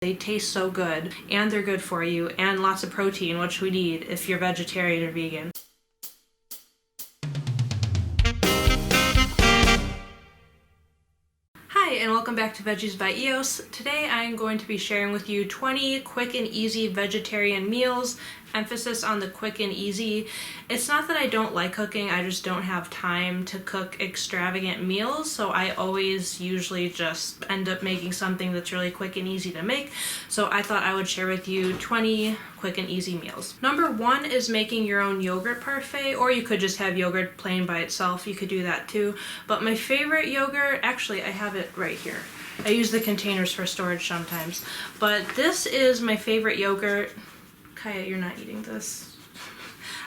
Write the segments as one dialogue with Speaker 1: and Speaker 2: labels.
Speaker 1: They taste so good, and they're good for you, and lots of protein, which we need if you're vegetarian or vegan. Hi, and welcome back to Veggies by EOS. Today I am going to be sharing with you 20 quick and easy vegetarian meals. Emphasis on the quick and easy. It's not that I don't like cooking, I just don't have time to cook extravagant meals, so I always usually just end up making something that's really quick and easy to make. So I thought I would share with you 20 quick and easy meals. Number one is making your own yogurt parfait, or you could just have yogurt plain by itself. You could do that too. But my favorite yogurt, actually I have it right here. I use the containers for storage sometimes. But this is my favorite yogurt. Kaya, you're not eating this.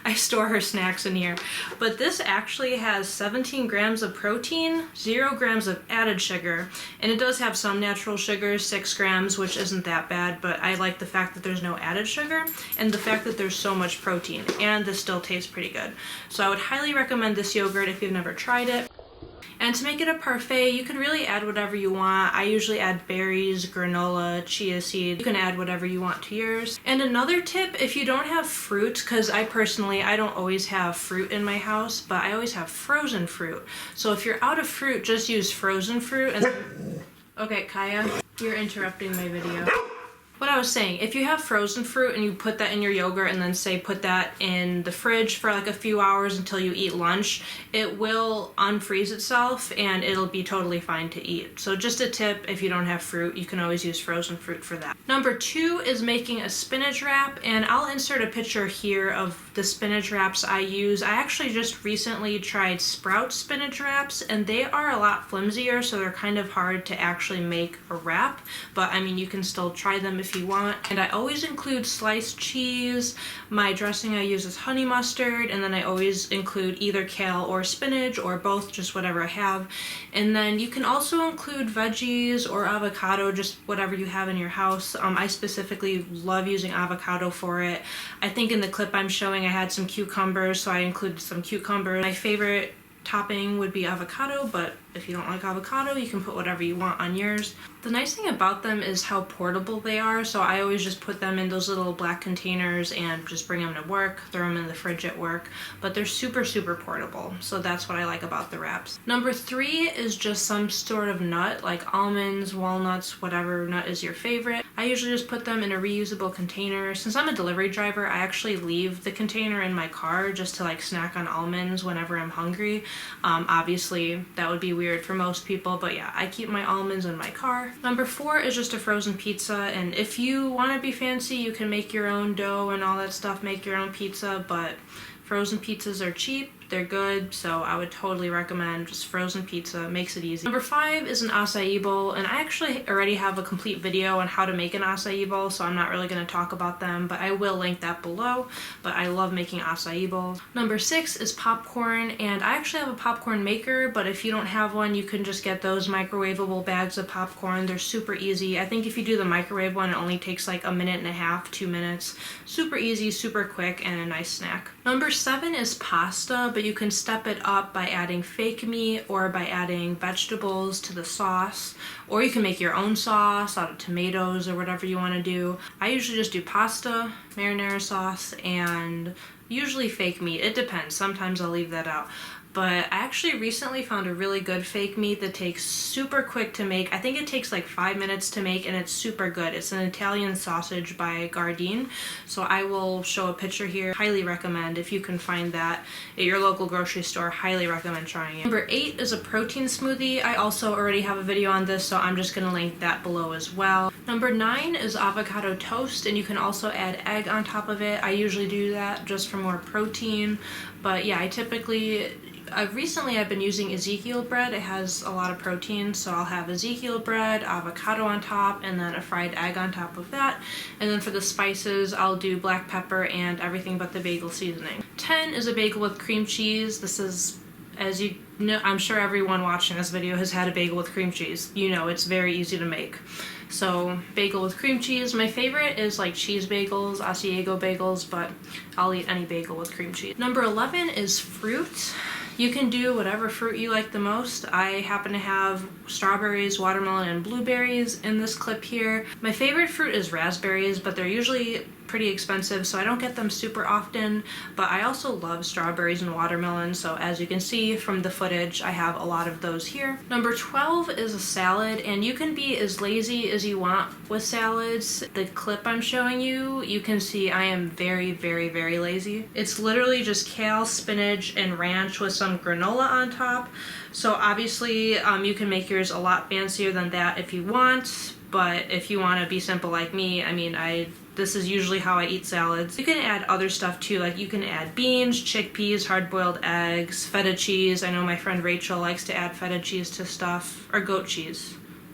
Speaker 1: I store her snacks in here. But this actually has 17 grams of protein, 0 grams of added sugar, and it does have some natural sugars, 6 grams, which isn't that bad, but I like the fact that there's no added sugar and the fact that there's so much protein, and this still tastes pretty good. So I would highly recommend this yogurt if you've never tried it. And to make it a parfait, you can really add whatever you want. I usually add berries, granola, chia seed. You can add whatever you want to yours. And another tip, if you don't have fruit, because I don't always have fruit in my house, but I always have frozen fruit. So if you're out of fruit, just use frozen fruit. And okay, Kaya, you're interrupting my video. What I was saying, if you have frozen fruit and you put that in your yogurt and then say put that in the fridge for like a few hours until you eat lunch, it will unfreeze itself and it'll be totally fine to eat. So just a tip, if you don't have fruit, you can always use frozen fruit for that. Number two is making a spinach wrap, and I'll insert a picture here of the spinach wraps I use. I actually just recently tried Sprout spinach wraps, and they are a lot flimsier, so they're kind of hard to actually make a wrap, but I mean, you can still try them if you want. And I always include sliced cheese. My dressing I use is honey mustard, and then I always include either kale or spinach or both, just whatever I have. And then you can also include veggies or avocado, just whatever you have in your house. I specifically love using avocado for it. I think in the clip I'm showing I had some cucumbers, so I included some cucumbers. My favorite topping would be avocado, but if you don't like avocado, you can put whatever you want on yours. The nice thing about them is how portable they are, so I always just put them in those little black containers and just bring them to work, throw them in the fridge at work, but they're super, super portable, so that's what I like about the wraps. Number three is just some sort of nut, like almonds, walnuts, whatever nut is your favorite. I usually just put them in a reusable container. Since I'm a delivery driver, I actually leave the container in my car just to like snack on almonds whenever I'm hungry. Obviously, that would be weird for most people, but yeah, I keep my almonds in my car. Number four is just a frozen pizza, and if you want to be fancy, you can make your own dough and all that stuff, make your own pizza, but frozen pizzas are cheap, they're good, so I would totally recommend just frozen pizza. Makes it easy. Number five is an acai bowl, and I actually already have a complete video on how to make an acai bowl, so I'm not really going to talk about them, but I will link that below. But I love making acai bowls. Number six is popcorn, and I actually have a popcorn maker, but if you don't have one, you can just get those microwavable bags of popcorn. They're super easy. I think if you do the microwave one, it only takes like 1.5 minutes, 2 minutes. Super easy, super quick, and a nice snack. Number seven is pasta, but you can step it up by adding fake meat or by adding vegetables to the sauce, or you can make your own sauce out of tomatoes or whatever you want to do. I usually just do pasta, marinara sauce, and usually fake meat. It depends. Sometimes I'll leave that out. But I actually recently found a really good fake meat that takes super quick to make. I think it takes like 5 minutes to make, and it's super good. It's an Italian sausage by Gardein. So I will show a picture here. Highly recommend if you can find that at your local grocery store. Highly recommend trying it. Number eight is a protein smoothie. I also already have a video on this, so I'm just gonna link that below as well. Number nine is avocado toast, and you can also add egg on top of it. I usually do that just for more protein. But yeah, recently I've been using Ezekiel bread. It has a lot of protein, so I'll have Ezekiel bread, avocado on top, and then a fried egg on top of that. And then for the spices, I'll do black pepper and everything but the bagel seasoning. 10 is a bagel with cream cheese. This is, as you know, I'm sure everyone watching this video has had a bagel with cream cheese. You know, it's very easy to make. So bagel with cream cheese. My favorite is like cheese bagels, Asiago bagels, but I'll eat any bagel with cream cheese. Number 11 is fruit. You can do whatever fruit you like the most. I happen to have strawberries, watermelon, and blueberries in this clip here. My favorite fruit is raspberries, but they're usually pretty expensive, so I don't get them super often, but I also love strawberries and watermelon, so as you can see from the footage, I have a lot of those here. Number 12 is a salad, and you can be as lazy as you want with salads. The clip I'm showing you, you can see I am very, very, very lazy. It's literally just kale, spinach, and ranch with some granola on top. So obviously you can make yours a lot fancier than that if you want, but if you want to be simple like me, I mean, this is usually how I eat salads. You can add other stuff too, like you can add beans, chickpeas, hard-boiled eggs, feta cheese. I know my friend Rachel likes to add feta cheese to stuff, or goat cheese,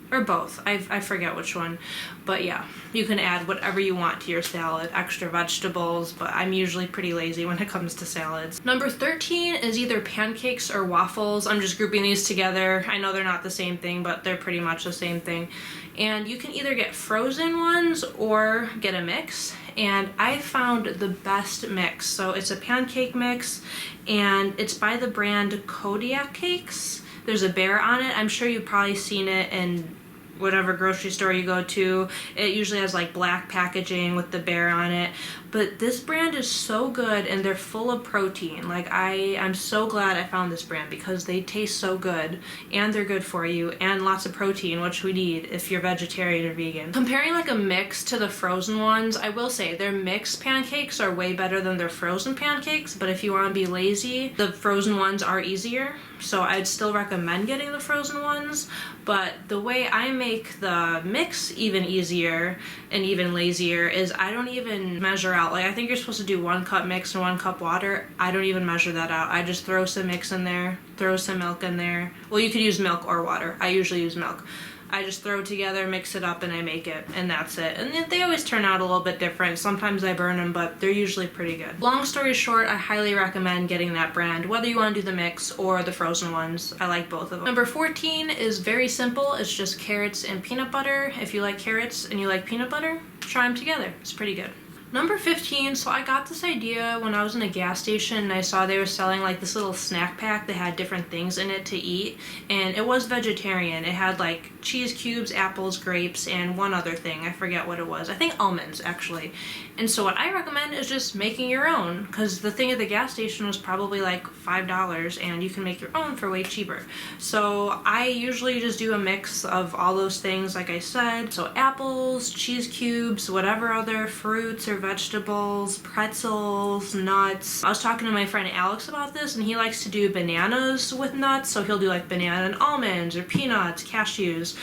Speaker 1: or both. I forget which one, but yeah, you can add whatever you want to your salad, extra vegetables, but I'm usually pretty lazy when it comes to salads. Number 13 is either pancakes or waffles. I'm just grouping these together. I know they're not the same thing, but they're pretty much the same thing. And you can either get frozen ones or get a mix, and I found the best mix. So it's a pancake mix, and it's by the brand Kodiak Cakes. There's a bear on it. I'm sure you've probably seen it in whatever grocery store you go to. It usually has like black packaging with the bear on it, but this brand is so good, and they're full of protein. Like I'm so glad I found this brand because they taste so good, and they're good for you, and lots of protein, which we need if you're vegetarian or vegan. Comparing like a mix to the frozen ones, I will say their mixed pancakes are way better than their frozen pancakes, but if you want to be lazy, the frozen ones are easier. So I'd still recommend getting the frozen ones, but the way I make the mix even easier and even lazier is I don't even measure out. Like I think you're supposed to do 1 cup mix and 1 cup water. I don't even measure that out. I just throw some mix in there, throw some milk in there. Well, you could use milk or water. I usually use milk. I just throw it together, mix it up, and I make it, and that's it. And they always turn out a little bit different. Sometimes I burn them, but they're usually pretty good. Long story short, I highly recommend getting that brand, whether you want to do the mix or the frozen ones. I like both of them. Number 14 is very simple. It's just carrots and peanut butter. If you like carrots and you like peanut butter, try them together. It's pretty good. Number 15, so I got this idea when I was in a gas station and I saw they were selling like this little snack pack that had different things in it to eat, and it was vegetarian. It had like cheese cubes, apples, grapes, and one other thing. I forget what it was. I think almonds, actually. And so what I recommend is just making your own, because the thing at the gas station was probably like $5 and you can make your own for way cheaper. So I usually just do a mix of all those things like I said. So apples, cheese cubes, whatever other fruits or vegetables, pretzels, nuts. I was talking to my friend Alex about this, and he likes to do bananas with nuts, so he'll do like banana and almonds or peanuts, cashews.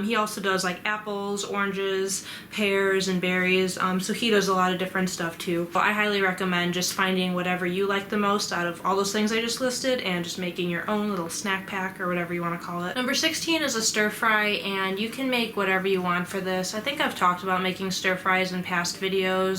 Speaker 1: He also does like apples, oranges, pears, and berries, so he does a lot of different stuff too. So I highly recommend just finding whatever you like the most out of all those things I just listed and just making your own little snack pack or whatever you want to call it. Number 16 is a stir fry, and you can make whatever you want for this. I think I've talked about making stir fries in past videos.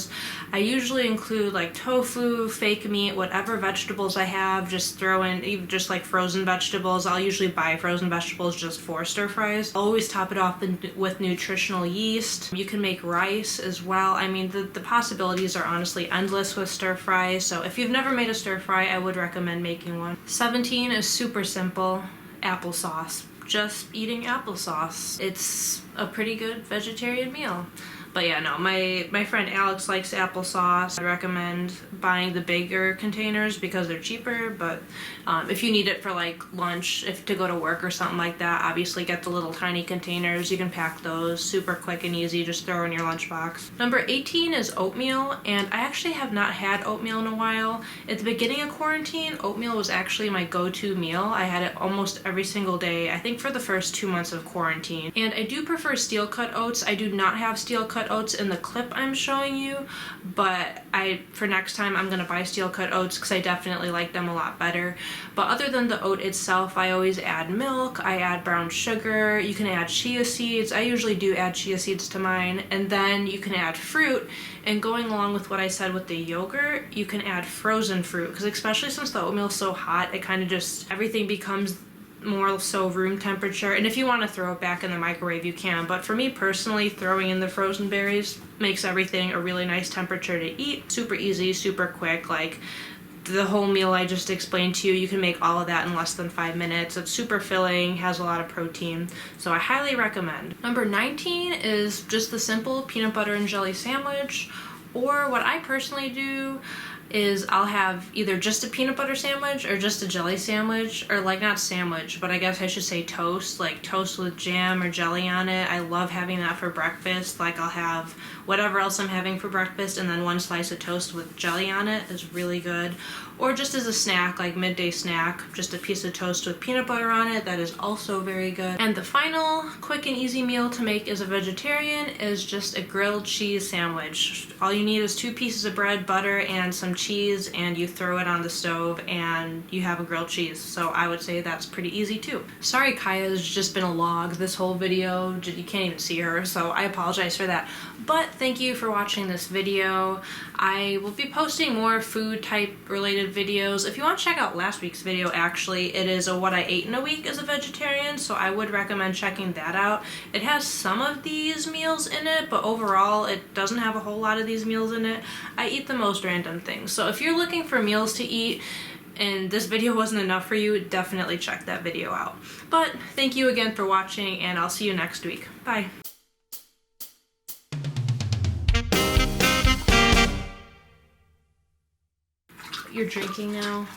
Speaker 1: I usually include like tofu, fake meat, whatever vegetables I have, just throw in, even just like frozen vegetables. I'll usually buy frozen vegetables just for stir fries. I'll always top it off with nutritional yeast. You can make rice as well. I mean, the possibilities are honestly endless with stir fries, so if you've never made a stir fry, I would recommend making one. 17 is super simple, applesauce. Just eating applesauce. It's a pretty good vegetarian meal. But yeah, no, my friend Alex likes applesauce. I recommend buying the bigger containers because they're cheaper, but if you need it for like lunch, if to go to work or something like that, obviously get the little tiny containers. You can pack those super quick and easy, just throw in your lunchbox. Number 18 is oatmeal, and I actually have not had oatmeal in a while. At the beginning of quarantine, oatmeal was actually my go-to meal. I had it almost every single day, I think for the first 2 months of quarantine. And I do prefer steel cut oats. I do not have steel cut oats in the clip I'm showing you, but for next time I'm gonna buy steel cut oats because I definitely like them a lot better. But other than the oat itself, I always add milk, I add brown sugar, you can add chia seeds. I usually do add chia seeds to mine, and then you can add fruit. And going along with what I said with the yogurt, you can add frozen fruit, because especially since the oatmeal is so hot, it kind of just, everything becomes more so room temperature. And if you want to throw it back in the microwave, you can, but for me personally, throwing in the frozen berries makes everything a really nice temperature to eat. Super easy, super quick. Like the whole meal I just explained to you. You can make all of that in less than 5 minutes. It's super filling, has a lot of protein, so I highly recommend. Number 19 is just the simple peanut butter and jelly sandwich, or what I personally do is I'll have either just a peanut butter sandwich or just a jelly sandwich, or like not sandwich, but I guess I should say toast, like toast with jam or jelly on it. I love having that for breakfast. Like I'll have whatever else I'm having for breakfast and then one slice of toast with jelly on it is really good. Or just as a snack, like midday snack, just a piece of toast with peanut butter on it, that is also very good. And the final quick and easy meal to make as a vegetarian is just a grilled cheese sandwich. All you need is 2 pieces of bread, butter, and some cheese, and you throw it on the stove and you have a grilled cheese. So I would say that's pretty easy too. Sorry, Kaya's just been a log this whole video. You can't even see her, so I apologize for that. But thank you for watching this video. I will be posting more food type related videos. If you want to check out last week's video, actually, it is a what I ate in a week as a vegetarian, so I would recommend checking that out. It has some of these meals in it, but overall it doesn't have a whole lot of these meals in it. I eat the most random things. So if you're looking for meals to eat and this video wasn't enough for you, definitely check that video out. But thank you again for watching, and I'll see you next week. Bye. You're drinking now?